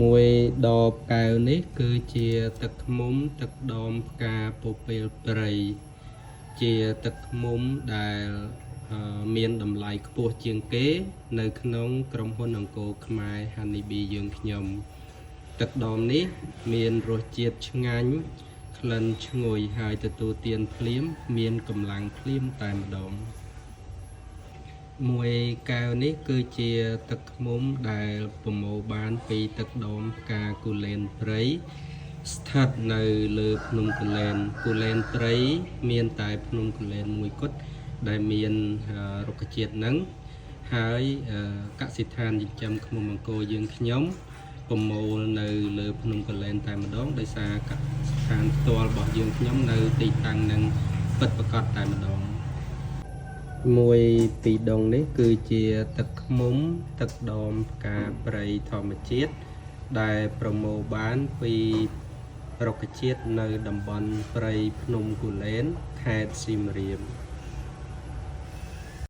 មួយដបកែវនេះគឺជាទឹកឃ្មុំទឹកដមផ្កាពពេលព្រៃជាទឹកឃ្មុំដែលមានតម្លៃខ្ពស់ជាងគេនៅក្នុងក្រុមហ៊ុនអង្គរខ្មែរ Honeybee យើងខ្ញុំទឹកដមនេះមានរសជាតិឆ្ងាញ់ក្លិនឈ្ងុយហើយទទួលទានភ្លាមមានកម្លាំងភ្លាមតែម្ដងមួយកែវនេះគឺជាទឹកឃ្មុំដែលប្រមូលបានពីទឹកដមផ្កាគូលែនព្រៃស្ថិតនៅលើភ្នំគូលែនព្រៃមានតែភ្នំគូលែនមួយគត់ដែលមានរុក្ខជាតិហ្នឹងហើយកសិដ្ឋានចិញ្ចឹមឃ្មុំអង្គរយើងខ្ញុំប្រមូលនៅលើភ្នំគូលែនតែម្ដងដោយសារកសិដ្ឋានផ្ទាល់របស់យើងខ្ញុំនៅទីតាំងនឹងពិតប្រាកដតែម្ដងមួយពីដងនេះគឺជាទឹកឃ្មុំទឹកដមផ្កាព្រៃធម្មជាតិដែលប្រមូលបានពីរុក្ខជាតិនៅតំបន់ព្រៃភ្នំគូលែនខេត្តសៀមរាប